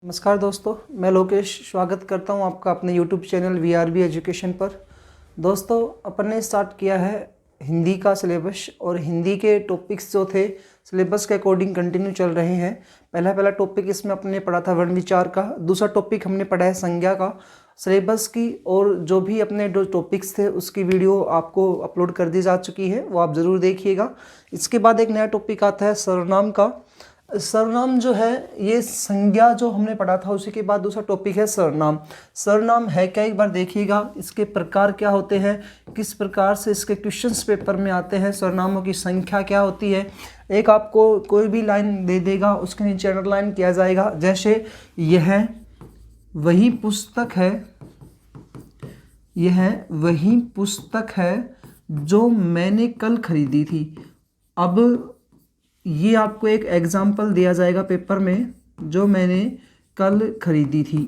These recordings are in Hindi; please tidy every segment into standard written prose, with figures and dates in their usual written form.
नमस्कार दोस्तों, मैं लोकेश स्वागत करता हूं आपका अपने YouTube चैनल VRB एजुकेशन पर। दोस्तों, अपन ने स्टार्ट किया है हिंदी का सिलेबस और हिंदी के टॉपिक्स जो थे सिलेबस के अकॉर्डिंग कंटिन्यू चल रहे हैं। पहला टॉपिक इसमें अपने पढ़ा था वर्ण विचार का। दूसरा टॉपिक हमने पढ़ा है संज्ञा का। सिलेबस की और जो भी अपने जो टॉपिक्स थे उसकी वीडियो आपको अपलोड कर दी जा चुकी है, वो आप ज़रूर देखिएगा। इसके बाद एक नया टॉपिक आता है सर्वनाम का। सर्वनाम जो है ये संज्ञा जो हमने पढ़ा था उसी के बाद दूसरा टॉपिक है सर्वनाम। सर्वनाम है क्या, एक बार देखिएगा। इसके प्रकार क्या होते हैं, किस प्रकार से इसके क्वेश्चंस पेपर में आते हैं, सर्वनामों की संख्या क्या होती है। एक आपको कोई भी लाइन दे देगा, उसके नीचे अंडरलाइन किया जाएगा। जैसे यह वही पुस्तक है, यह वही पुस्तक है जो मैंने कल खरीदी थी। अब ये आपको एक एग्जाम्पल दिया जाएगा पेपर में, जो मैंने कल खरीदी थी।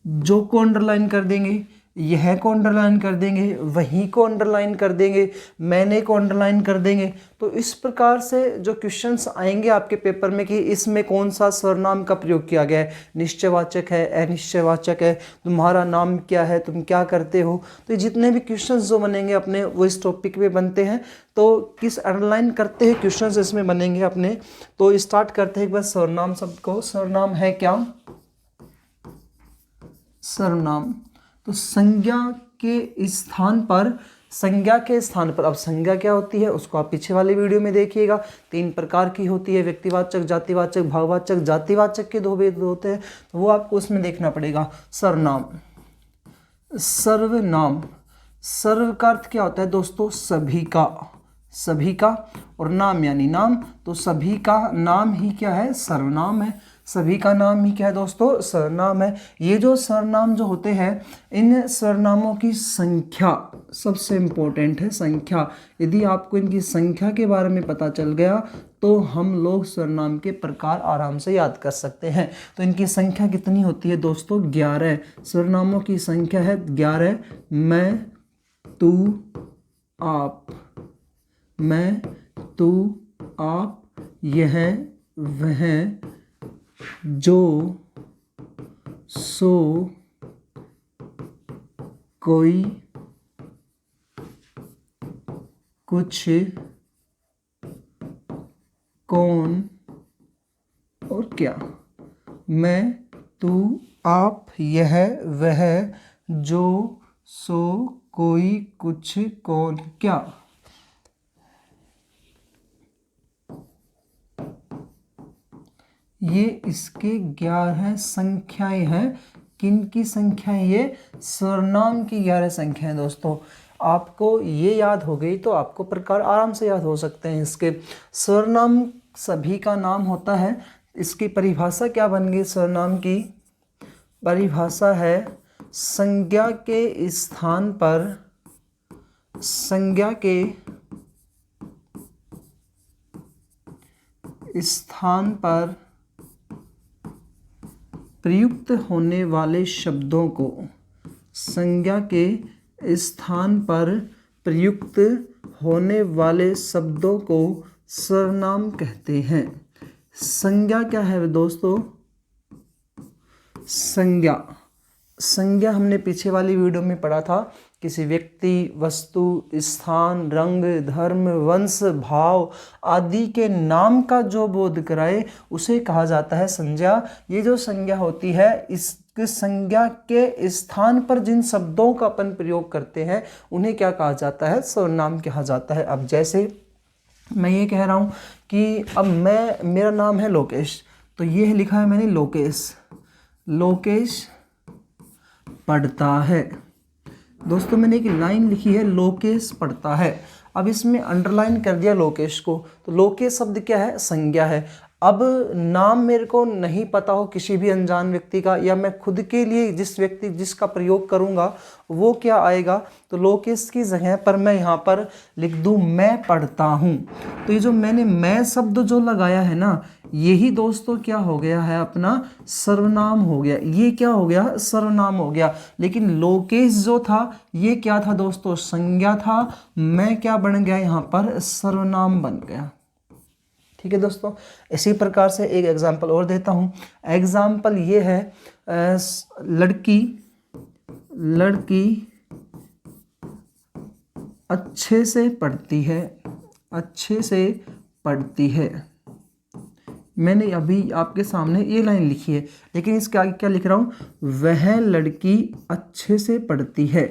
जो को अंडरलाइन कर देंगे, यह को अंडरलाइन कर देंगे, वही को अंडरलाइन कर देंगे, मैंने को अंडरलाइन कर देंगे। तो इस प्रकार से जो क्वेश्चंस आएंगे आपके पेपर में कि इसमें कौन सा सर्वनाम का प्रयोग किया गया है, निश्चयवाचक है, अनिश्चयवाचक है, तुम्हारा नाम क्या है, तुम क्या करते हो। तो ये जितने भी क्वेश्चंस जो बनेंगे अपने वो इस टॉपिक पे बनते हैं। तो किस अंडरलाइन करते हैं क्वेश्चंस इसमें बनेंगे अपने। तो स्टार्ट करते हैं एक बार सर्वनाम शब्द को। सर्वनाम है क्या, सर्वनाम तो संज्ञा के स्थान पर, संज्ञा के स्थान पर। अब संज्ञा क्या होती है उसको आप पीछे वाले वीडियो में देखिएगा। 3 प्रकार की होती है, व्यक्तिवाचक, जातिवाचक, भाववाचक। जातिवाचक के 2 भेद होते हैं, तो वो आपको उसमें देखना पड़ेगा। सर्वनाम, सर्वनाम, सर्व का अर्थ क्या होता है दोस्तों, सभी का, सभी का। और नाम यानी नाम, तो सभी का नाम ही क्या है, सर्वनाम है। सभी का नाम ही क्या है दोस्तों, सर्वनाम है। ये जो सर्वनाम जो होते हैं, इन सर्वनामों की संख्या सबसे इम्पोर्टेंट है, संख्या। यदि आपको इनकी संख्या के बारे में पता चल गया तो हम लोग सर्वनाम के प्रकार आराम से याद कर सकते हैं। तो इनकी संख्या कितनी होती है दोस्तों, 11। सर्वनामों की संख्या है 11। मैं, तू, आप, मैं, तू, आप, यह, वह, जो, सो, कोई, कुछ, कौन और क्या। मैं, तू, आप, यह, वह, जो, सो, कोई, कुछ, कौन, क्या। ये इसके 11 संख्याएं हैं। किन की संख्याएं, ये सर्वनाम की 11 संख्याएं दोस्तों। आपको ये याद हो गई तो आपको प्रकार आराम से याद हो सकते हैं इसके। सर्वनाम सभी का नाम होता है। इसकी परिभाषा क्या बन गई, सर्वनाम की परिभाषा है संज्ञा के स्थान पर, संज्ञा के स्थान पर प्रयुक्त होने वाले शब्दों को, संज्ञा के स्थान पर प्रयुक्त होने वाले शब्दों को सर्वनाम कहते हैं। संज्ञा क्या है दोस्तों, संज्ञा, संज्ञा हमने पीछे वाली वीडियो में पढ़ा था। किसी व्यक्ति, वस्तु, स्थान, रंग, धर्म, वंश, भाव आदि के नाम का जो बोध कराए उसे कहा जाता है संज्ञा। ये जो संज्ञा होती है, इस संज्ञा के स्थान पर जिन शब्दों का अपन प्रयोग करते हैं उन्हें क्या कहा जाता है, सर्वनाम कहा जाता है। अब जैसे मैं ये कह रहा हूँ कि अब मेरा नाम है लोकेश, तो ये लिखा है मैंने लोकेश, लोकेश पढ़ता है। दोस्तों मैंने एक लाइन लिखी है, लोकेश पढ़ता है। अब इसमें अंडरलाइन कर दिया लोकेश को, तो लोकेश शब्द क्या है, संज्ञा है। अब नाम मेरे को नहीं पता हो किसी भी अनजान व्यक्ति का, या मैं खुद के लिए जिस व्यक्ति जिसका प्रयोग करूंगा वो क्या आएगा, तो लोकेश की जगह पर मैं यहाँ पर लिख दूँ मैं पढ़ता हूँ। तो ये जो मैंने मैं शब्द जो लगाया है ना, यही दोस्तों क्या हो गया है, अपना सर्वनाम हो गया। ये क्या हो गया, सर्वनाम हो गया। लेकिन लोकेश जो था ये क्या था दोस्तों, संज्ञा था। मैं क्या बन गया यहाँ पर, सर्वनाम बन गया। ठीक है दोस्तों। इसी प्रकार से एक एग्जाम्पल और देता हूँ। एग्जाम्पल ये है लड़की अच्छे से पढ़ती है, अच्छे से पढ़ती है। मैंने अभी आपके सामने ये लाइन लिखी है, लेकिन इसके आगे क्या लिख रहा हूँ, वह लड़की अच्छे से पढ़ती है।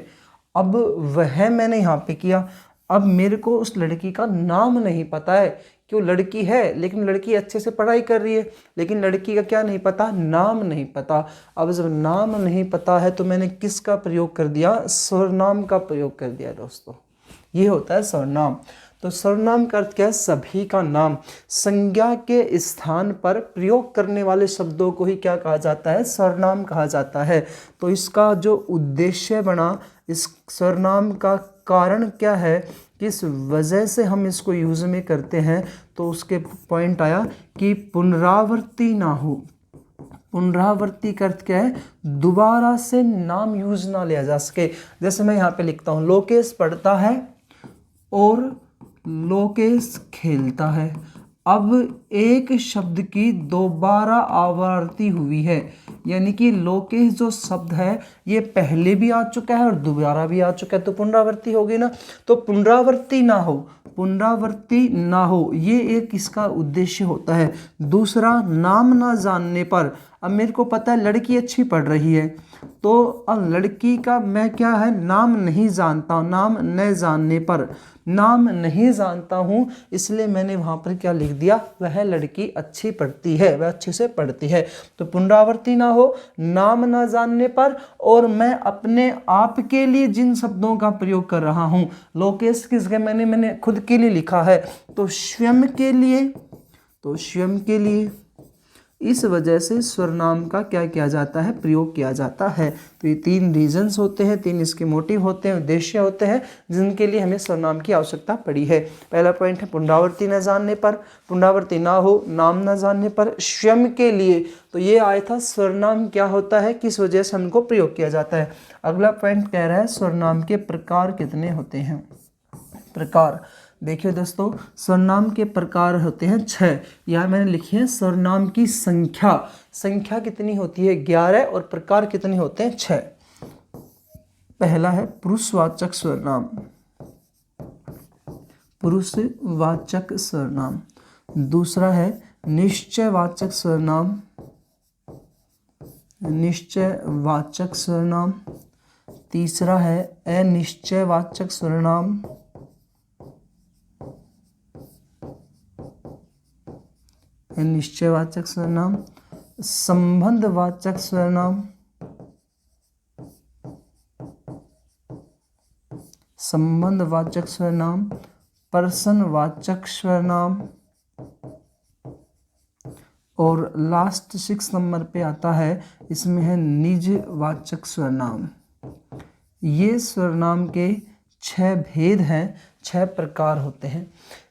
अब वह मैंने यहाँ पे किया, अब मेरे को उस लड़की का नाम नहीं पता है कि वो लड़की है, लेकिन लड़की अच्छे से पढ़ाई कर रही है, लेकिन लड़की का क्या नहीं पता, नाम नहीं पता। अब जब नाम नहीं पता है तो मैंने किसका प्रयोग कर दिया, सर्वनाम का प्रयोग कर दिया दोस्तों। ये होता है सर्वनाम। तो सर्वनाम का अर्थ क्या है, सभी का नाम। संज्ञा के स्थान पर प्रयोग करने वाले शब्दों को ही क्या कहा जाता है, सर्वनाम कहा जाता है। तो इसका जो उद्देश्य बना, इस सर्वनाम का कारण क्या है, किस वजह से हम इसको यूज़ में करते हैं, तो उसके पॉइंट आया कि पुनरावृत्ति ना हो। पुनरावृत्ति का अर्थ क्या है, दोबारा से नाम यूज ना लिया जा सके। जैसे मैं यहाँ पे लिखता हूँ, लोकेश पढ़ता है और लोकेश खेलता है। अब एक शब्द की दोबारा आवृत्ति हुई है, यानी कि लोकेश जो शब्द है ये पहले भी आ चुका है और दोबारा भी आ चुका है, तो पुनरावृत्ति होगी ना। तो पुनरावृत्ति ना हो, पुनरावृत्ति ना हो, ये एक इसका उद्देश्य होता है। दूसरा, नाम ना जानने पर, अब मेरे को पता है लड़की अच्छी पढ़ रही है, तो अब लड़की का मैं क्या है, नाम नहीं जानता हूँ। नाम न जानने पर, नाम नहीं जानता हूँ, इसलिए मैंने वहाँ पर क्या लिख दिया, वह लड़की अच्छी पढ़ती है, वह अच्छे से पढ़ती है। तो पुनरावृत्ति ना हो, नाम ना जानने पर, और मैं अपने आप के लिए जिन शब्दों का प्रयोग कर रहा हूँ, लोकेश किस के मैंने खुद के लिए लिखा है, तो स्वयं के लिए, तो स्वयं के लिए, इस वजह से सर्वनाम का क्या किया जाता है, प्रयोग किया जाता है। तो ये तीन रीजंस होते हैं, तीन इसके मोटिव होते हैं, उद्देश्य होते हैं, जिनके लिए हमें सर्वनाम की आवश्यकता पड़ी है। पहला पॉइंट है पुनरावृत्ति न जानने पर, पुनरावृत्ति ना हो, नाम न जानने पर, स्वयं के लिए। तो ये आया था सर्वनाम क्या होता है, किस वजह से हमको प्रयोग किया जाता है। अगला पॉइंट कह रहा है सर्वनाम के प्रकार कितने होते हैं। प्रकार देखिए दोस्तों, सर्वनाम के प्रकार होते हैं 6। यहाँ मैंने लिखी है सर्वनाम की संख्या। संख्या कितनी होती है, 11, और प्रकार कितने होते हैं, 6। पहला है पुरुषवाचक सर्वनाम, पुरुषवाचक सर्वनाम। दूसरा है निश्चयवाचक सर्वनाम, निश्चयवाचक सर्वनाम। तीसरा है अनिश्चयवाचक सर्वनाम। निश्चयवाचक सर्वनाम, संबंधवाचक सर्वनाम, संबंधवाचक सर्वनाम, प्रश्नवाचक सर्वनाम, और लास्ट 6 नंबर पे आता है, इसमें है निजवाचक सर्वनाम। ये सर्वनाम के 6 भेद हैं, 6 प्रकार होते हैं।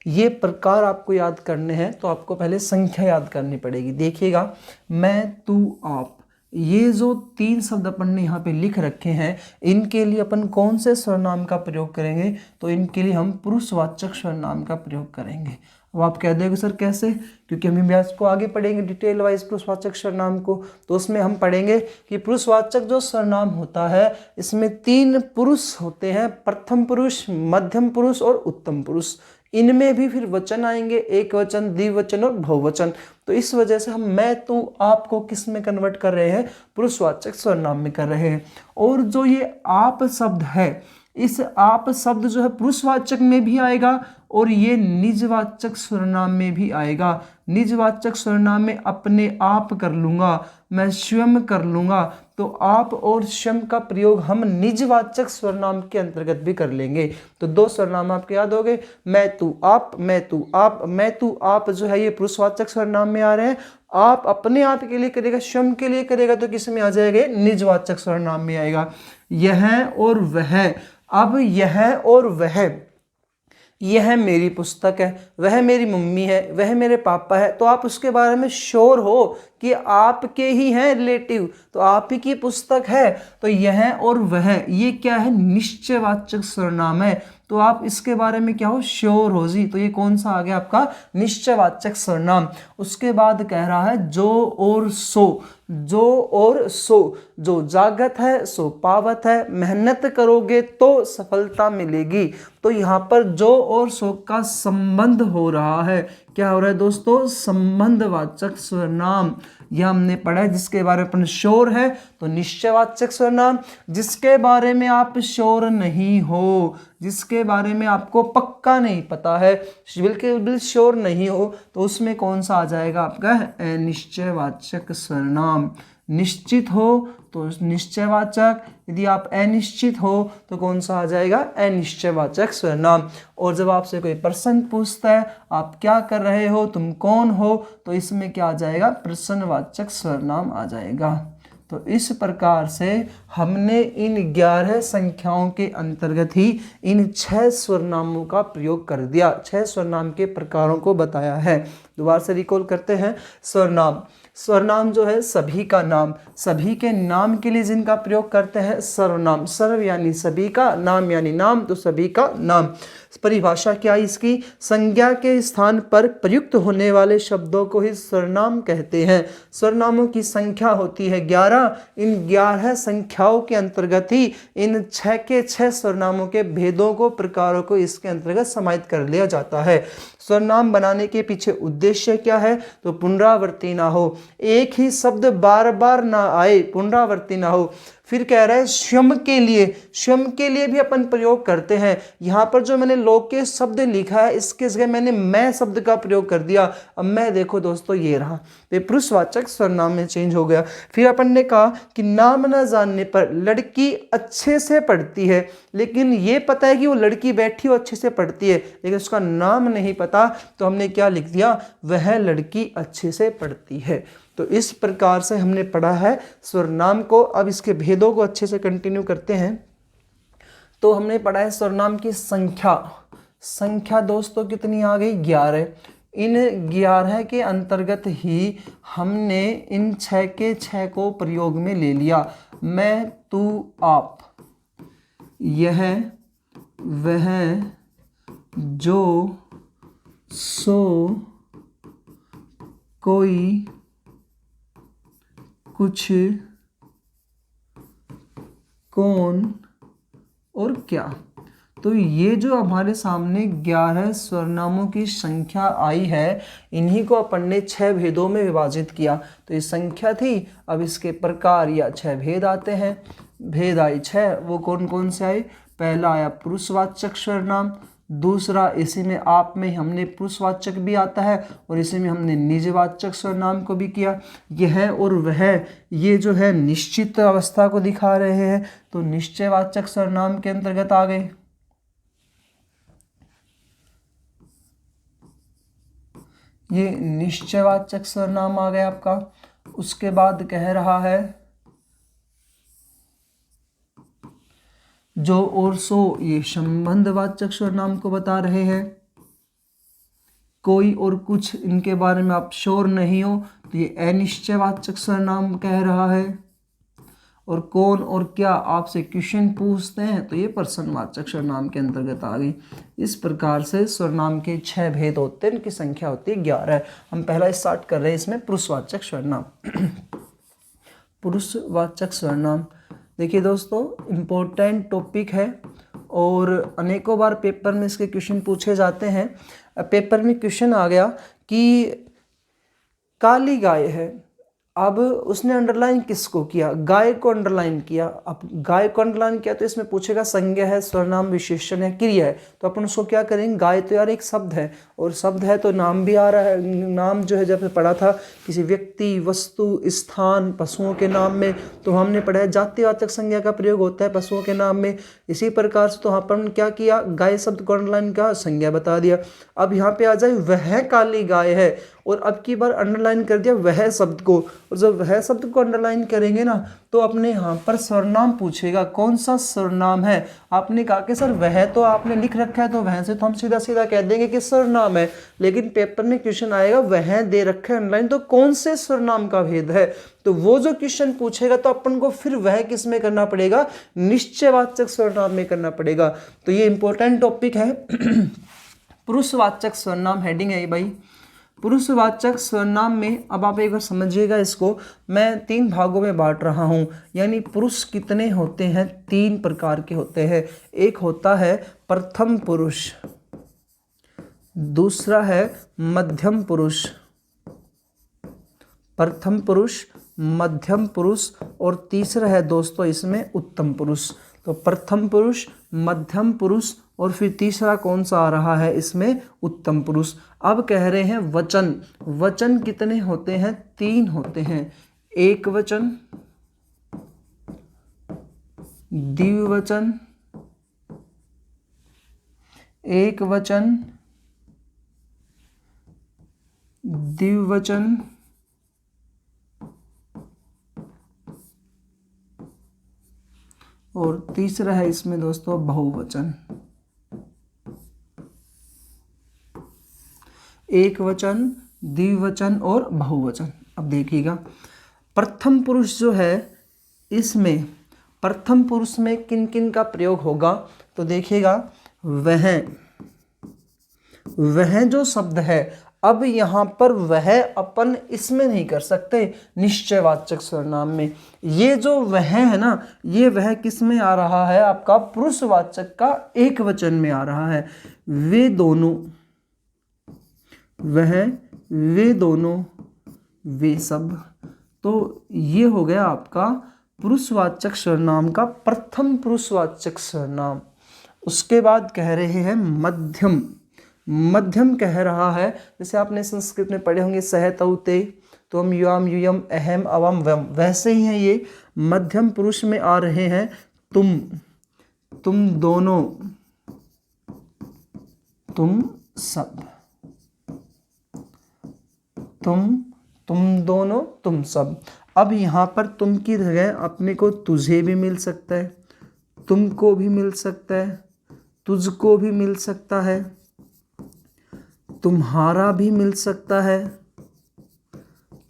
ये प्रकार आपको याद करने हैं तो आपको पहले संख्या याद करनी पड़ेगी। देखिएगा, मैं, तू, आप, ये जो 3 शब्द अपन ने यहाँ पे लिख रखे हैं, इनके लिए अपन कौन से सर्वनाम का प्रयोग करेंगे, तो इनके लिए हम पुरुषवाचक सर्वनाम का प्रयोग करेंगे। अब आप कह दोगे सर कैसे, क्योंकि हम अभ्यास को आगे पढ़ेंगे डिटेल वाइज पुरुषवाचक सर्वनाम को, तो उसमें हम पढ़ेंगे कि पुरुषवाचक जो सर्वनाम होता है, इसमें 3 पुरुष होते हैं, प्रथम पुरुष, मध्यम पुरुष और उत्तम पुरुष। इनमें भी फिर वचन आएंगे, एक वचन, द्विवचन और बहुवचन। तो इस वजह से हम मैं, तू, आप को किस में कन्वर्ट कर रहे हैं, पुरुषवाचक सर्वनाम में कर रहे हैं। और जो ये आप शब्द है, इस आप शब्द जो है पुरुषवाचक में भी आएगा और ये निजवाचक सर्वनाम में भी आएगा। निजवाचक सर्वनाम में अपने आप कर लूँगा, मैं स्वयं कर लूँगा, तो आप और स्वयं का प्रयोग हम निजवाचक सर्वनाम के अंतर्गत भी कर लेंगे। तो 2 सर्वनाम आपको याद हो गए, मैं, तू, आप, मैं, तू, आप। मैं, तू, आप जो है ये पुरुषवाचक सर्वनाम में आ रहे हैं। आप अपने आप के लिए करेगा, स्वयं के लिए करेगा, तो किस में आ जाएगा, निजवाचक सर्वनाम में आएगा। यह और वह, अब यह और वह, यह मेरी पुस्तक है, वह मेरी मम्मी है, वह मेरे पापा है, तो आप उसके बारे में श्योर हो कि आपके ही हैं रिलेटिव, तो आप ही की पुस्तक है। तो यह और वह, ये क्या है, निश्चयवाचक सर्वनाम है। तो आप इसके बारे में क्या हो, श्योर हो जी। तो ये कौन सा आ गया आपका निश्चयवाचक सर्वनाम। उसके बाद कह रहा है जो और सो, जो और सो, जो जागत है सो पावत है, मेहनत करोगे तो सफलता मिलेगी। तो यहाँ पर जो और सो का संबंध हो रहा है, क्या हो रहा है दोस्तों, संबंधवाचक सर्वनाम। यह हमने पढ़ा है। जिसके बारे में अपन श्योर है तो निश्चयवाचक सर्वनाम, जिसके बारे में आप श्योर नहीं हो, जिसके बारे में आपको पक्का नहीं पता है, बिल्कुल श्योर नहीं हो, तो उसमें कौन सा आ जाएगा आपका अनिश्चयवाचक सर्वनाम। निश्चित हो तो निश्चयवाचक, यदि आप अनिश्चित हो तो कौन सा आ जाएगा अनिश्चयवाचक सर्वनाम। और जब आपसे कोई प्रश्न पूछता है आप क्या कर रहे हो, तुम कौन हो, तो इसमें क्या आ जाएगा प्रश्नवाचक सर्वनाम आ जाएगा। तो इस प्रकार से हमने इन 11 संख्याओं के अंतर्गत ही इन 6 सर्वनामों का प्रयोग कर दिया, 6 सर्वनाम के प्रकारों को बताया है। दोबारा से रिकॉल करते हैं। सर्वनाम, सर्वनाम जो है सभी का नाम, सभी के नाम के लिए जिनका प्रयोग करते हैं सर्वनाम। सर्व यानी सभी का, नाम यानी नाम, तो सभी का नाम। परिभाषा क्या है इसकी, संज्ञा के स्थान पर प्रयुक्त होने वाले शब्दों को ही सर्वनाम कहते हैं। सर्वनामों की संख्या होती है 11। इन 11 संख्याओं के अंतर्गत ही इन 6 के 6 सर्वनामों के भेदों को, प्रकारों को इसके अंतर्गत समाहित कर लिया जाता है। सर्वनाम बनाने के पीछे उद्देश्य क्या है, तो पुनरावृत्ति ना हो, एक ही शब्द बार बार ना आए, पुनरावृत्ति ना हो। फिर कह रहा है स्वयं के लिए, स्वयं के लिए भी अपन प्रयोग करते हैं। यहाँ पर जो मैंने लोके शब्द लिखा है इसके जगह मैंने मैं शब्द का प्रयोग कर दिया। अब मैं देखो दोस्तों ये रहा, ये पुरुषवाचक सर्वनाम में चेंज हो गया। फिर अपन ने कहा कि नाम न जानने पर लड़की अच्छे से पढ़ती है, लेकिन ये पता है कि वो लड़की बैठी हो अच्छे से पढ़ती है, लेकिन उसका नाम नहीं पता, तो हमने क्या लिख दिया, वह लड़की अच्छे से पढ़ती है। तो इस प्रकार से हमने पढ़ा है सर्वनाम को। अब इसके भेदों को अच्छे से कंटिन्यू करते हैं। तो हमने पढ़ा है सर्वनाम की संख्या। संख्या दोस्तों कितनी आ गई, 11। इन 11 के अंतर्गत ही हमने इन 6 के 6 को प्रयोग में ले लिया। मैं, तू, आप, यह, वह, जो, सो, कोई, कुछ, कौन और क्या। तो ये जो हमारे सामने 11 सर्वनामों की संख्या आई है, इन्हीं को अपन ने 6 भेदों में विभाजित किया। तो ये संख्या थी, अब इसके प्रकार या 6 भेद आते हैं। भेद आए 6, वो कौन कौन से आए, पहला आया पुरुषवाचक सर्वनाम, दूसरा इसी में आप में हमने पुरुषवाचक भी आता है और इसी में हमने निजवाचक सर्वनाम को भी किया। यह और वह, ये जो है निश्चित अवस्था को दिखा रहे हैं, तो निश्चयवाचक सर्वनाम के अंतर्गत आ गए। ये निश्चयवाचक सर्वनाम आ गया आपका। उसके बाद कह रहा है जो और सो, ये संबंधवाचक सर्वनाम को बता रहे हैं। कोई और कुछ, इनके बारे में आप श्योर नहीं हो, तो ये अनिश्चयवाचक सर्वनाम कह रहा है। और कौन और क्या आपसे क्वेश्चन पूछते हैं, तो ये प्रश्नवाचक सर्वनाम के अंतर्गत आ गई। इस प्रकार से सर्वनाम के 6 भेद होते हैं, इनकी संख्या होती है 11। हम पहला स्टार्ट कर रहे हैं इसमें पुरुषवाचक सर्वनाम। पुरुषवाचक सर्वनाम देखिए दोस्तों, इम्पोर्टेंट टॉपिक है और अनेकों बार पेपर में इसके क्वेश्चन पूछे जाते हैं। पेपर में क्वेश्चन आ गया कि काली गाय है, अब उसने अंडरलाइन किसको किया, गाय को अंडरलाइन किया। अब गाय को अंडरलाइन किया तो इसमें पूछेगा संज्ञा है, सर्वनाम, विशेषण है, क्रिया है। तो अपन उसको क्या करेंगे, गाय तो यार एक शब्द है और शब्द है तो नाम भी आ रहा है। नाम जो है जब पढ़ा था किसी व्यक्ति, वस्तु, स्थान, पशुओं के नाम में, तो हमने पढ़ा है जातिवाचक संज्ञा का प्रयोग होता है पशुओं के नाम में। इसी प्रकार से तो यहाँ पर क्या किया, गाय शब्द को अंडरलाइन का संज्ञा बता दिया। अब यहाँ पे आ जाए वह काली गाय है, और अब की बार अंडरलाइन कर दिया वह शब्द को, और जब वह शब्द को अंडरलाइन करेंगे ना तो अपने यहाँ पर सर्वनाम पूछेगा, कौन सा सर्वनाम है। आपने कहा कि सर वह तो आपने लिख रखा है तो वह से तो हम सीधा सीधा कह देंगे कि सर्वनाम है, लेकिन पेपर में क्वेश्चन आएगा वह दे रखा है अंडरलाइन, तो कौन से सर्वनाम का भेद है। तो वो जो क्वेश्चन पूछेगा तो अपन को फिर वह किस में करना पड़ेगा, निश्चयवाचक सर्वनाम में करना पड़ेगा। तो ये इंपॉर्टेंट टॉपिक है। पुरुषवाचक सर्वनाम हेडिंग है ये भाई। पुरुषवाचक सर्वनाम में अब आप एक बार समझिएगा इसको, मैं 3 भागों में बांट रहा हूं, यानी पुरुष कितने होते हैं, 3 प्रकार के होते हैं। एक होता है प्रथम पुरुष, दूसरा है मध्यम पुरुष, प्रथम पुरुष, मध्यम पुरुष, और तीसरा है दोस्तों इसमें उत्तम पुरुष। तो प्रथम पुरुष, मध्यम पुरुष, और फिर तीसरा कौन सा आ रहा है इसमें, उत्तम पुरुष। अब कह रहे हैं वचन, वचन कितने होते हैं, 3 होते हैं। एक वचन, द्विवचन, एक वचन, द्विवचन, और तीसरा है इसमें दोस्तों बहुवचन। एक वचन, द्विवचन और बहुवचन। अब देखिएगा प्रथम पुरुष जो है, इसमें प्रथम पुरुष में किन किन का प्रयोग होगा, तो देखिएगा वह जो शब्द है, अब यहाँ पर वह अपन इसमें नहीं कर सकते निश्चयवाचक सर्वनाम में। ये जो वह है ना, ये वह किस में आ रहा है, आपका पुरुषवाचक का एक वचन में आ रहा है। वे दोनों, वह, वे दोनों, वे सब। तो ये हो गया आपका पुरुषवाचक सर्वनाम का प्रथम पुरुषवाचक सर्वनाम। उसके बाद कह रहे हैं मध्यम। मध्यम कह रहा है, जैसे आपने संस्कृत में पढ़े होंगे सह तौ ते, तुम युम युयम अहम अवम वम, वैसे ही है ये मध्यम पुरुष में आ रहे हैं तुम दोनों, तुम सब, तुम दोनों, तुम सब। अब यहाँ पर तुम की जगह अपने को तुझे भी मिल सकता है, तुमको भी मिल सकता है, तुझको भी मिल सकता है, तुम्हारा भी मिल सकता है,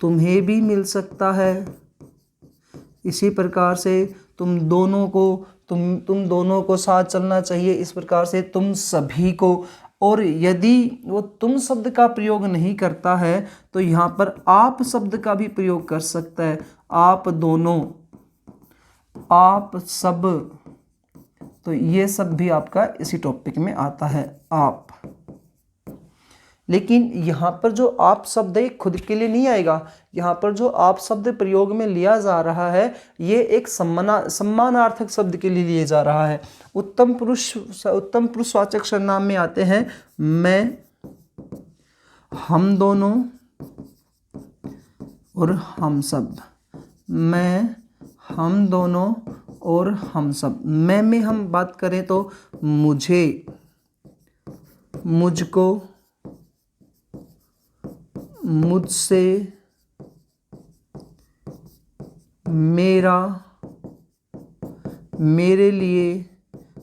तुम्हें भी मिल सकता है। इसी प्रकार से तुम दोनों को साथ चलना चाहिए, इस प्रकार से तुम सभी को। और यदि वो तुम शब्द का प्रयोग नहीं करता है तो यहाँ पर आप शब्द का भी प्रयोग कर सकता है। आप दोनों, आप सब, तो ये सब भी आपका इसी टॉपिक में आता है, आप। लेकिन यहाँ पर जो आप शब्द है खुद के लिए नहीं आएगा, यहाँ पर जो आप शब्द प्रयोग में लिया जा रहा है ये एक सम्मानार्थक शब्द के लिए लिया जा रहा है। उत्तम पुरुषवाचक सर्वनाम में आते हैं मैं, हम दोनों और हम सब। मैं, हम दोनों और हम सब। मैं में हम बात करें तो मुझे, मुझको, मुझसे, मेरा, मेरे लिए।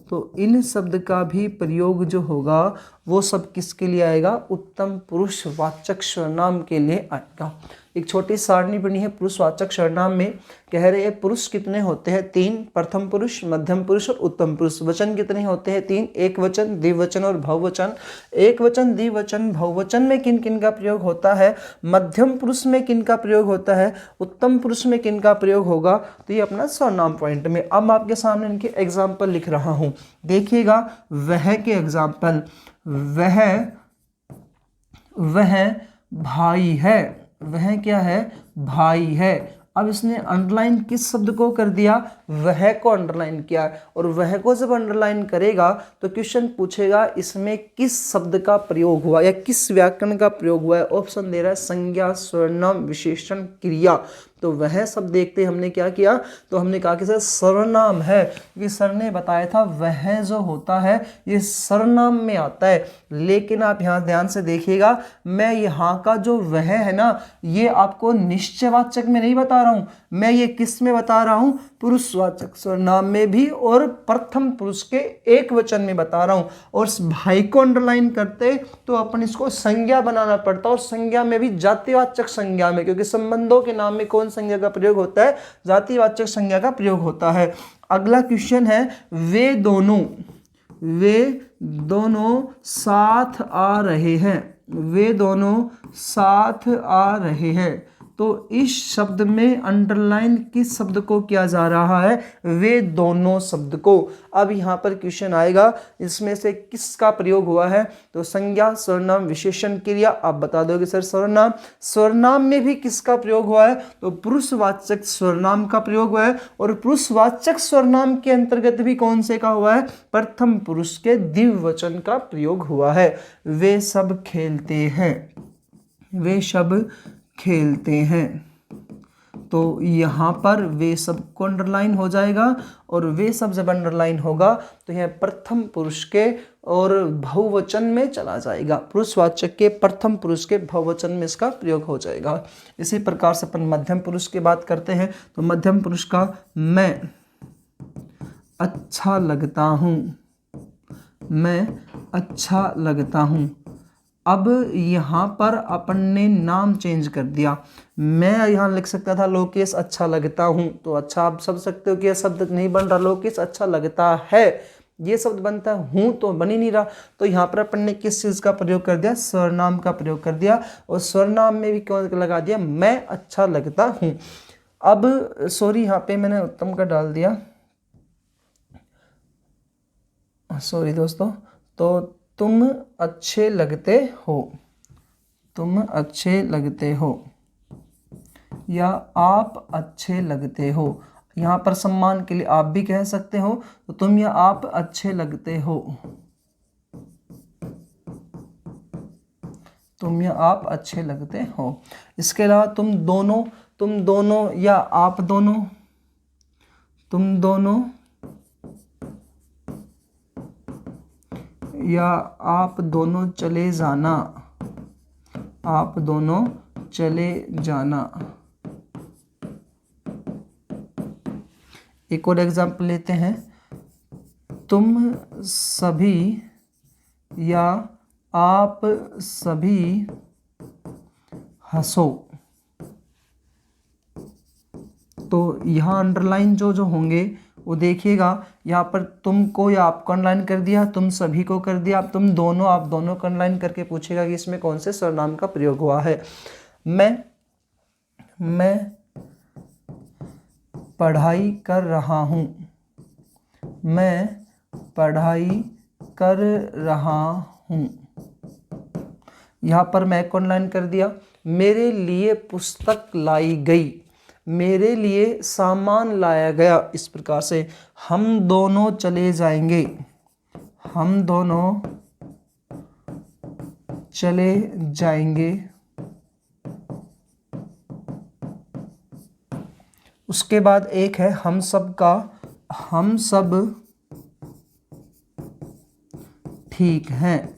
तो इन शब्द का भी प्रयोग जो होगा वो सब किसके लिए आएगा, उत्तम पुरुषवाचक सर्वनाम के लिए आएगा। एक छोटी सारणी बनी है पुरुषवाचक सर्वनाम में, कह रहे हैं पुरुष कितने होते हैं, 3, प्रथम पुरुष, मध्यम पुरुष और उत्तम पुरुष। वचन कितने होते हैं, 3, एक वचन, द्विवचन और बहुवचन। एक वचन, द्विवचन, बहुवचन में किन किन का प्रयोग होता है, मध्यम पुरुष में किन का प्रयोग होता है, उत्तम पुरुष में किन का प्रयोग होगा। तो ये अपना सर्वनाम पॉइंट में। अब मैं आपके सामने इनके एग्जाम्पल लिख रहा हूँ, देखिएगा। वह के एग्जाम्पल, वह भाई है, वह क्या है, भाई है। अब इसने अंडरलाइन किस शब्द को कर दिया, वह को अंडरलाइन किया है। और वह को जब अंडरलाइन करेगा तो क्वेश्चन पूछेगा इसमें किस शब्द का प्रयोग हुआ या किस व्याकरण का प्रयोग हुआ है। ऑप्शन दे रहा है संज्ञा, सर्वनाम, विशेषण, क्रिया। तो वह सब देखते हमने क्या किया, तो हमने कहा कि सर सर्वनाम है, क्योंकि सर ने बताया था वह जो होता है ये सर्वनाम में आता है। लेकिन आप यहाँ ध्यान से देखिएगा, मैं यहाँ का जो वह है ना, ये आपको निश्चयवाचक में नहीं बता रहा हूँ, मैं ये किस में बता रहा हूँ, पुरुषवाचक सर्वनाम में भी और प्रथम पुरुष के एक वचन में बता रहा हूँ। और इस भाई को अंडरलाइन करते तो अपन इसको संज्ञा बनाना पड़ता, और संज्ञा में भी जातिवाचक संज्ञा में, क्योंकि संबंधों के नाम में कौन संज्ञा का प्रयोग होता है, जातिवाचक संज्ञा का प्रयोग होता है। अगला क्वेश्चन है वे दोनों साथ आ रहे हैं, वे दोनों साथ आ रहे हैं। तो इस शब्द में अंडरलाइन किस शब्द को किया जा रहा है, वे दोनों शब्द को। अब यहाँ पर क्वेश्चन आएगा इसमें से किसका प्रयोग हुआ है, तो संज्ञा, सर्वनाम, विशेषण, क्रिया। आप बता दोगे सर सर्वनाम, सर्वनाम में भी किसका प्रयोग हुआ है, तो पुरुषवाचक सर्वनाम का प्रयोग हुआ है। और पुरुषवाचक सर्वनाम के अंतर्गत भी कौन से का हुआ है, प्रथम पुरुष के द्विवचन का प्रयोग हुआ है। वे सब खेलते हैं, वे सब खेलते हैं। तो यहाँ पर वे सब को अंडरलाइन हो जाएगा, और वे सब जब अंडरलाइन होगा तो यह प्रथम पुरुष के और बहुवचन में चला जाएगा, पुरुषवाचक के प्रथम पुरुष के बहुवचन में इसका प्रयोग हो जाएगा। इसी प्रकार से अपन मध्यम पुरुष की बात करते हैं, तो मध्यम पुरुष का मैं अच्छा लगता हूँ, मैं अच्छा लगता हूँ। अब यहाँ पर अपन ने नाम चेंज कर दिया, मैं यहाँ लिख सकता था लोकेश अच्छा लगता हूँ, तो अच्छा आप सब सकते हो कि यह शब्द नहीं बन रहा, लोकेश अच्छा लगता है ये शब्द बनता है, हूँ तो बन ही नहीं रहा। तो यहाँ पर अपन ने किस चीज़ का प्रयोग कर दिया, सर्वनाम का प्रयोग कर दिया, और सर्वनाम में भी कौन लगा दिया, मैं अच्छा लगता हूँ। अब सॉरी यहाँ पे मैंने उत्तम का डाल दिया, सॉरी दोस्तों। तो तुम अच्छे लगते हो, तुम अच्छे लगते हो, या आप अच्छे लगते हो। यहाँ पर सम्मान के लिए आप भी कह सकते हो, तो तुम या आप अच्छे लगते हो, तुम या आप अच्छे लगते हो। इसके अलावा तुम दोनों या आप दोनों, तुम दोनों या आप दोनों चले जाना, आप दोनों चले जाना। एक और एग्जाम्पल लेते हैं, तुम सभी या आप सभी हंसो। तो यहाँ अंडरलाइन जो होंगे वो देखिएगा, यहाँ पर तुमको या आपको अंडरलाइन कर दिया, तुम सभी को कर दिया, अब तुम दोनों आप दोनों को अंडरलाइन करके पूछेगा कि इसमें कौन से सर्वनाम का प्रयोग हुआ है। मैं पढ़ाई कर रहा हूँ, मैं पढ़ाई कर रहा हूँ। यहाँ पर मैं को अंडरलाइन कर दिया, मेरे लिए पुस्तक लाई गई, मेरे लिए सामान लाया गया। इस प्रकार से हम दोनों चले जाएंगे, हम दोनों चले जाएंगे। उसके बाद एक है हम सब का, हम सब ठीक हैं,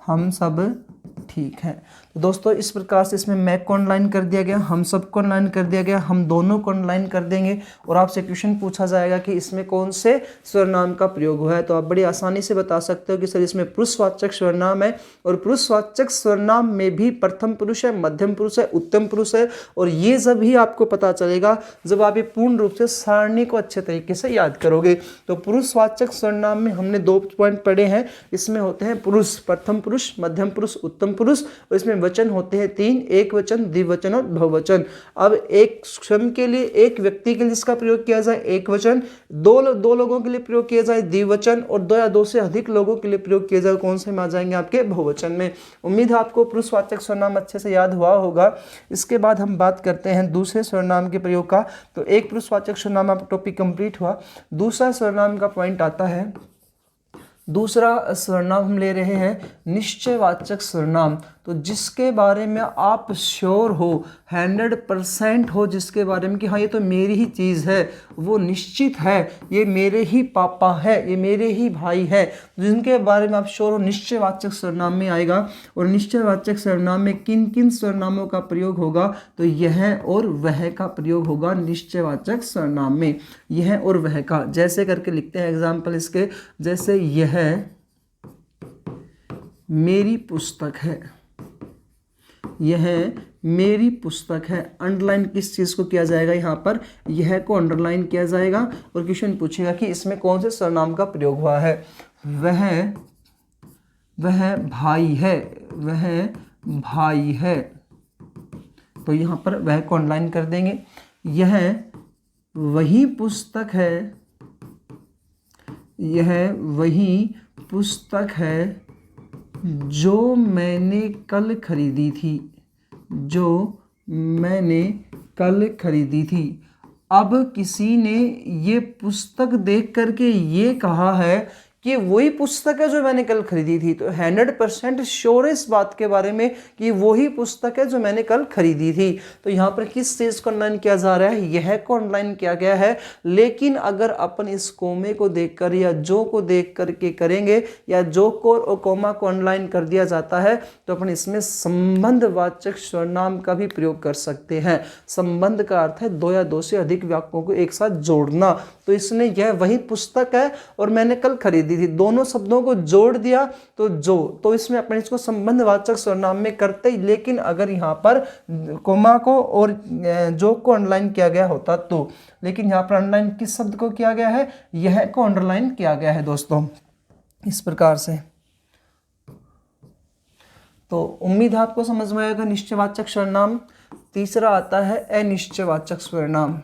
हम सब ठीक है। तो दोस्तों इस प्रकार से इसमें मैं को अंडरलाइन कर दिया गया, हम सब को अंडरलाइन कर दिया गया, हम दोनों को अंडरलाइन कर देंगे, और आपसे क्वेश्चन पूछा जाएगा कि इसमें कौन से सर्वनाम का प्रयोग हुआ है। तो आप बड़ी आसानी से बता सकते हो कि सर इसमें पुरुषवाचक सर्वनाम है, और पुरुषवाचक सर्वनाम में भी प्रथम पुरुष है, मध्यम पुरुष है, उत्तम पुरुष है। और ये जब ही आपको पता चलेगा जब आप ये पूर्ण रूप से सारणी को अच्छे तरीके से याद करोगे। तो पुरुषवाचक सर्वनाम में हमने 2 पॉइंट पढ़े हैं, इसमें होते हैं पुरुष, प्रथम पुरुष, मध्यम पुरुष, उत्तम पुरुष, और इसमें वचन होते हैं 3, एक वचन, द्विवचन और बहुवचन। अब एक स्वयं के लिए, एक व्यक्ति के लिए इसका प्रयोग किया जाए एक वचन, दो लोगों के लिए प्रयोग किया जाए द्विवचन, और 2 या 2 से अधिक लोगों के लिए प्रयोग किया जाए कौन से में आ जाएंगे आपके बहुवचन में। उम्मीद है आपको पुरुषवाचक सर्वनाम अच्छे से याद हुआ होगा। इसके बाद हम बात करते हैं दूसरे सर्वनाम के प्रयोग का। तो एक पुरुषवाचक सर्वनाम आपका टॉपिक कंप्लीट हुआ। दूसरा सर्वनाम का पॉइंट आता है, दूसरा सर्वनाम हम ले रहे हैं निश्चयवाचक सर्वनाम। तो जिसके बारे में आप श्योर हो, 100% हो, जिसके बारे में कि हाँ ये तो मेरी ही चीज़ है, वो निश्चित है, ये मेरे ही पापा है, ये मेरे ही भाई है, जिनके बारे में आप श्योर हो, निश्चयवाचक सर्वनाम में आएगा। और निश्चयवाचक सर्वनाम में किन किन सर्वनामों का प्रयोग होगा, तो यह और वह का प्रयोग होगा निश्चयवाचक सर्वनाम में, यह और वह का। जैसे करके लिखते हैं एग्जाम्पल इसके, जैसे यह मेरी पुस्तक है, यह मेरी पुस्तक है। अंडरलाइन किस चीज़ को किया जाएगा, यहाँ पर यह को अंडरलाइन किया जाएगा, और क्वेश्चन पूछेगा कि इसमें कौन से सर्वनाम का प्रयोग हुआ है। वह भाई है, वह भाई है, तो यहाँ पर वह को अंडरलाइन कर देंगे। यह वही पुस्तक है, यह वही पुस्तक है जो मैंने कल खरीदी थी, जो मैंने कल खरीदी थी। अब किसी ने ये पुस्तक देख करके ये कहा है कि वही पुस्तक है जो मैंने कल खरीदी थी, तो 100% श्योर है इस बात के बारे में कि वही पुस्तक है जो मैंने कल खरीदी थी। तो यहाँ पर किस चीज़ को ऑनलाइन किया जा रहा है, यह को ऑनलाइन किया गया है। लेकिन अगर अपन इस कोमे को देखकर या जो को देख करके करेंगे, या जो को और कोमा को ऑनलाइन कर दिया जाता है, तो अपन इसमें संबंधवाचक सर्वनाम का भी प्रयोग कर सकते हैं। संबंध का अर्थ है 2 या 2 से अधिक वाक्यों को एक साथ जोड़ना। तो इसने यह वही पुस्तक है और मैंने कल खरीदी थी, दोनों शब्दों को जोड़ दिया तो इसमें अपन इसको संबंधवाचक सर्वनाम में करते ही। लेकिन अगर यहाँ पर कोमा को और जो को अंडरलाइन किया गया होता तो, लेकिन यहाँ पर अंडरलाइन किस शब्द को किया गया है, यह को अंडरलाइन किया गया है दोस्तों, इस प्रकार से। तो उम्मीद है आपको समझ में आएगा निश्चयवाचक सर्वनाम। तीसरा आता है अनिश्चयवाचक सर्वनाम,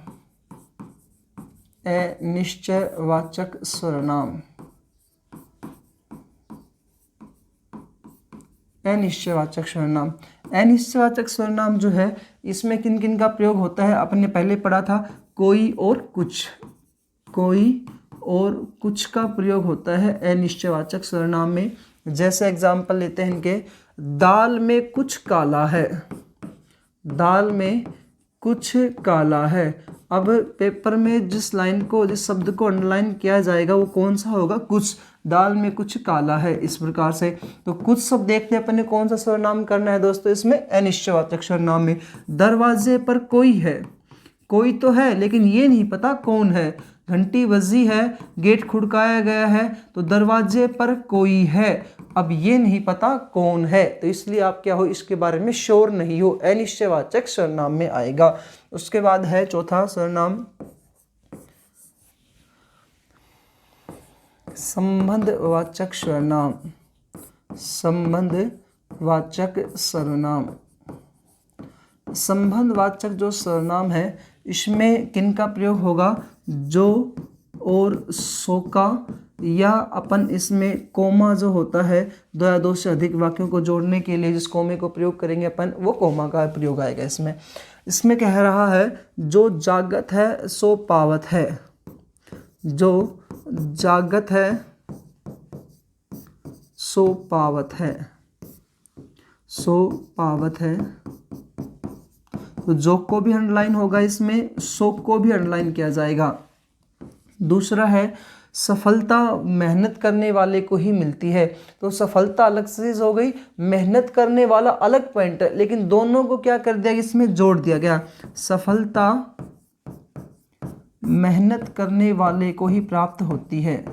अनिश्चयवाचक सर्वनाम। अनिश्चयवाचक सर्वनाम, अनिश्चयवाचक सर्वनाम जो है, इसमें किन किन का प्रयोग होता है अपन ने पहले पढ़ा था, कोई और कुछ, कोई और कुछ का प्रयोग होता है अनिश्चयवाचक सर्वनाम में। जैसे एग्जाम्पल लेते हैं इनके, दाल में कुछ काला है, दाल में कुछ काला है। अब पेपर में जिस लाइन को, जिस शब्द को अंडरलाइन किया जाएगा वो कौन सा होगा, कुछ। दाल में कुछ काला है, इस प्रकार से। तो कुछ शब्द देखते हैं अपन ने कौन सा सर्वनाम करना है दोस्तों इसमें, अनिश्चयवाचक सर्वनाम में। दरवाजे पर कोई है, कोई तो है लेकिन ये नहीं पता कौन है। घंटी बजी है, गेट खुड़काया गया है, तो दरवाजे पर कोई है, अब ये नहीं पता कौन है, तो इसलिए आप क्या हो, इसके बारे में श्योर नहीं हो, अनिश्चयवाचक सर्वनाम में आएगा। उसके बाद है चौथा सर्वनाम संबंधवाचक सर्वनाम, संबंधवाचक सर्वनाम। संबंधवाचक जो सर्वनाम है, इसमें किन का प्रयोग होगा, जो और सो का, या अपन इसमें कोमा जो होता है 2 या 2 से अधिक वाक्यों को जोड़ने के लिए जिस कोमे को प्रयोग करेंगे अपन, वो कोमा का प्रयोग आएगा इसमें। इसमें कह रहा है जो जागत है सो पावत है, जो जागत है सो पावत है, सो पावत है। तो जो को भी अंडरलाइन होगा इसमें, सो को भी अंडरलाइन किया जाएगा। दूसरा है सफलता मेहनत करने वाले को ही मिलती है। तो सफलता अलग चीज हो गई, मेहनत करने वाला अलग पॉइंट है, लेकिन दोनों को क्या कर दिया, इसमें जोड़ दिया गया। सफलता मेहनत करने वाले को ही प्राप्त होती है।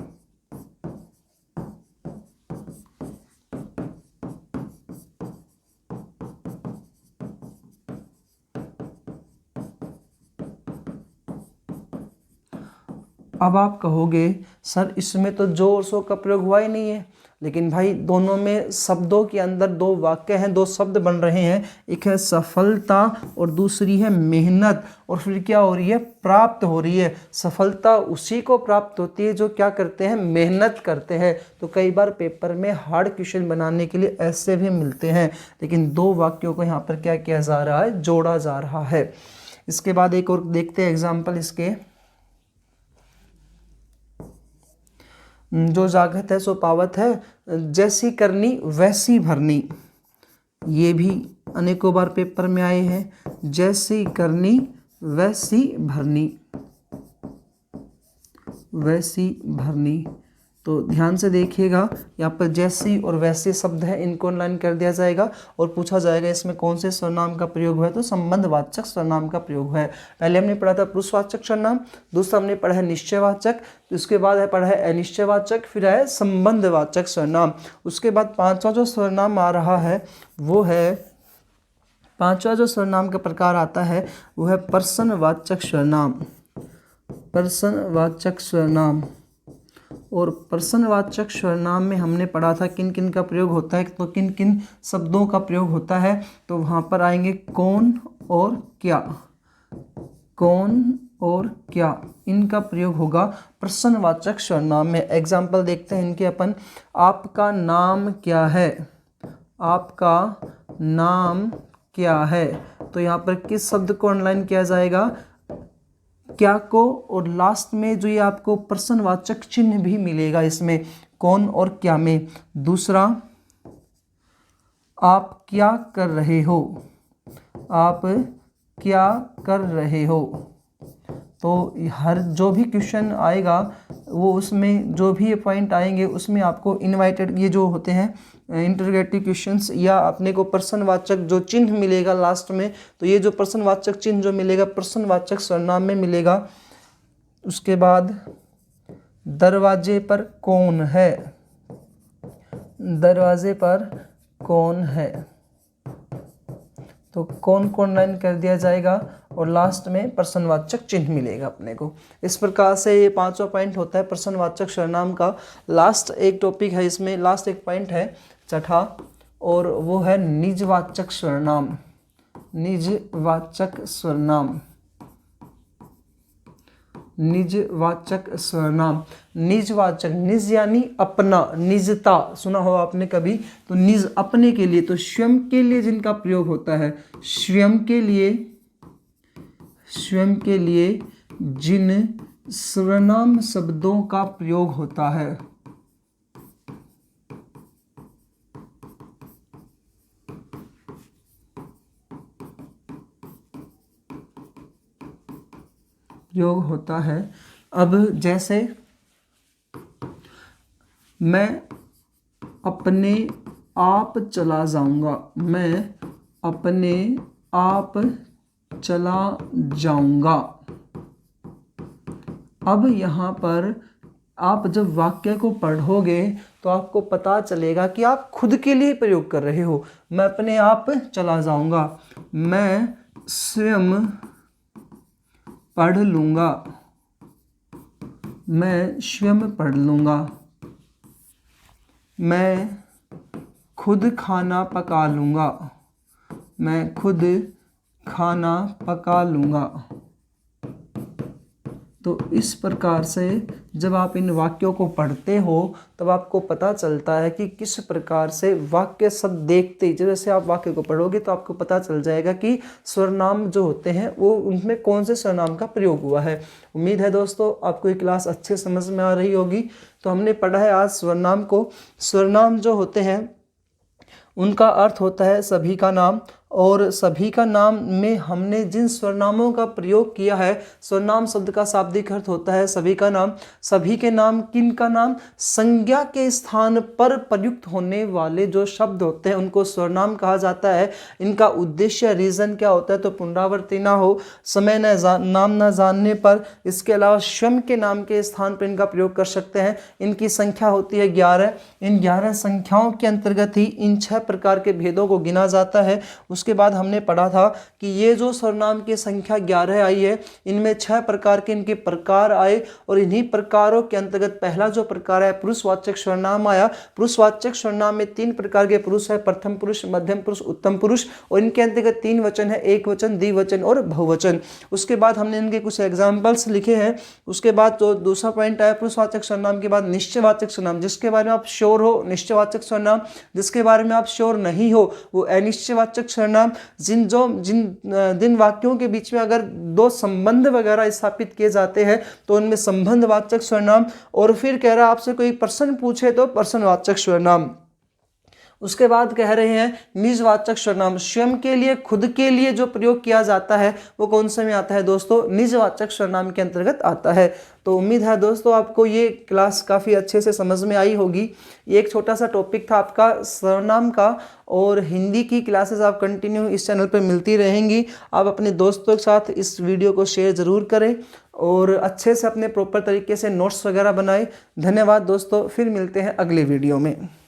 अब आप कहोगे सर इसमें तो जो और सो का प्रयोग हुआ ही नहीं है, लेकिन भाई दोनों में शब्दों के अंदर दो वाक्य हैं, दो शब्द बन रहे हैं, एक है सफलता और दूसरी है मेहनत, और फिर क्या हो रही है, प्राप्त हो रही है। सफलता उसी को प्राप्त होती है जो क्या करते हैं, मेहनत करते हैं। तो कई बार पेपर में हार्ड क्वेश्चन बनाने के लिए ऐसे भी मिलते हैं, लेकिन दो वाक्यों को यहाँ पर क्या किया जा रहा है, जोड़ा जा रहा है। इसके बाद एक और देखते हैं एग्जाम्पल इसके। जो जागत है सो पावत है, जैसी करनी वैसी भरनी, ये भी अनेकों बार पेपर में आए हैं। जैसी करनी वैसी भरनी, वैसी भरनी। तो ध्यान से देखिएगा, यहाँ पर जैसी और वैसे शब्द है, इनको लाइन कर दिया जाएगा और पूछा जाएगा इसमें कौन से सर्वनाम का प्रयोग हुआ है, तो संबंधवाचक सर्वनाम का प्रयोग हुआ है। पहले हमने पढ़ा था पुरुषवाचक सर्वनाम, दूसरा हमने पढ़ा है निश्चयवाचक, उसके बाद है पढ़ा है अनिश्चयवाचक, फिर है संबंधवाचक सर्वनाम। उसके बाद पांचवा जो सर्वनाम आ रहा है वो है, पांचवा जो सर्वनाम का प्रकार आता है वो है प्रश्नवाचक सर्वनाम। प्रश्नवाचक सर्वनाम, और प्रश्नवाचक सर्वनाम में हमने पढ़ा था किन किन का प्रयोग होता है, तो किन किन शब्दों का प्रयोग होता है। तो वहाँ पर आएंगे कौन और क्या, कौन और क्या, इनका प्रयोग होगा प्रश्नवाचक सर्वनाम में। एग्जाम्पल देखते हैं इनके अपन। आपका नाम क्या है, आपका नाम क्या है, तो यहाँ पर किस शब्द को अंडरलाइन किया जाएगा, क्या को, और लास्ट में जो ये आपको प्रश्नवाचक चिन्ह भी मिलेगा इसमें, कौन और क्या में। दूसरा, आप क्या कर रहे हो, आप क्या कर रहे हो। तो हर जो भी क्वेश्चन आएगा वो उसमें जो भी ये पॉइंट आएंगे उसमें आपको इनवाइटेड, ये जो होते हैं इंटरोगेटिव क्वेश्चंस, या अपने को प्रश्नवाचक जो चिन्ह मिलेगा लास्ट में, तो ये जो प्रश्नवाचक चिन्ह जो मिलेगा प्रश्नवाचक सर्वनाम में मिलेगा। उसके बाद दरवाजे पर कौन है, दरवाजे पर कौन है, तो कौन कौन लाइन कर दिया जाएगा और लास्ट में प्रश्नवाचक चिन्ह मिलेगा अपने को। इस प्रकार से ये पांचवा पॉइंट होता है प्रश्नवाचक सर्वनाम का। लास्ट एक टॉपिक है इसमें, लास्ट एक पॉइंट है छठा, और वो है निजवाचक सर्वनाम। निजवाचक सर्वनाम, निजवाचक सर्वनाम। निजवाचक, निज यानी अपना, निजता सुना हो आपने कभी, तो निज अपने के लिए, तो स्वयं के लिए जिनका प्रयोग होता है, स्वयं के लिए, स्वयं के लिए जिन सर्वनाम शब्दों का प्रयोग होता है, प्रयोग होता है। अब जैसे मैं अपने आप चला जाऊंगा, मैं अपने आप चला जाऊंगा। अब यहाँ पर आप जब वाक्य को पढ़ोगे तो आपको पता चलेगा कि आप खुद के लिए प्रयोग कर रहे हो। मैं अपने आप चला जाऊंगा, मैं स्वयं पढ़ लूँगा, मैं स्वयं पढ़ लूँगा, मैं खुद खाना पका लूँगा, मैं खुद खाना पका लूँगा। तो इस प्रकार से जब आप इन वाक्यों को पढ़ते हो तब आपको पता चलता है कि किस प्रकार से वाक्य शब्द देखते ही जैसे आप वाक्य को पढ़ोगे तो आपको पता चल जाएगा कि सर्वनाम जो होते हैं वो उनमें कौन से सर्वनाम का प्रयोग हुआ है। उम्मीद है दोस्तों आपको ये क्लास अच्छे समझ में आ रही होगी। तो हमने पढ़ा है आज सर्वनाम को। सर्वनाम जो होते हैं उनका अर्थ होता है सभी का नाम, और सभी का नाम में हमने जिन सर्वनामों का प्रयोग किया है, सर्वनाम शब्द का शाब्दिक अर्थ होता है सभी का नाम। सभी के नाम, किन का नाम, संज्ञा के स्थान पर प्रयुक्त होने वाले जो शब्द होते हैं उनको सर्वनाम कहा जाता है। इनका उद्देश्य, रीजन क्या होता है, तो पुनरावृत्ति ना हो, समय नाम न जानने पर, इसके अलावा स्वयं के नाम के स्थान पर इनका प्रयोग कर सकते हैं। इनकी संख्या होती है 11। इन 11 संख्याओं के अंतर्गत ही इन 6 प्रकार के भेदों को गिना जाता है। उसके बाद हमने पढ़ा था कि ये जो सर्वनाम की संख्या 11 आई है, इनमें 6 प्रकार के इनके प्रकार आए और इन्हीं प्रकारों के अंतर्गत पहला जो प्रकार है पुरुषवाचक सर्वनाम आया। पुरुषवाचक सर्वनाम में 3 प्रकार के पुरुष है, प्रथम पुरुष, मध्यम पुरुष, उत्तम पुरुष, और इनके अंतर्गत 3 वचन है, एक वचन, द्विवचन और बहुवचन। उसके बाद हमने इनके कुछ एग्जाम्पल्स लिखे हैं। उसके बाद जो दूसरा पॉइंट आया पुरुषवाचक सर्वनाम के बाद निश्चयवाचक सर्वनाम, जिसके बारे में आप श्योर हो निश्चयवाचक सर्वनाम, जिसके बारे में आप श्योर नहीं हो वो अनिश्चयवाचक सर्वनाम। जिन वाक्यों के बीच में अगर दो संबंध वगैरह स्थापित किए जाते हैं तो उनमें संबंधवाचक सर्वनाम। और फिर कह रहा है आपसे कोई प्रश्न पूछे तो प्रश्नवाचक सर्वनाम। उसके बाद कह रहे हैं निजवाचक सर्वनाम, स्वयं के लिए, खुद के लिए जो प्रयोग किया जाता है वो कौन से में आता है दोस्तों, निजवाचक सर्वनाम के अंतर्गत आता है। तो उम्मीद है दोस्तों आपको ये क्लास काफ़ी अच्छे से समझ में आई होगी। ये एक छोटा सा टॉपिक था आपका सर्वनाम का, और हिंदी की क्लासेस आप कंटिन्यू इस चैनल पर मिलती रहेंगी। आप अपने दोस्तों के साथ इस वीडियो को शेयर ज़रूर करें और अच्छे से अपने प्रॉपर तरीके से नोट्स वगैरह बनाएं। धन्यवाद दोस्तों, फिर मिलते हैं अगले वीडियो में।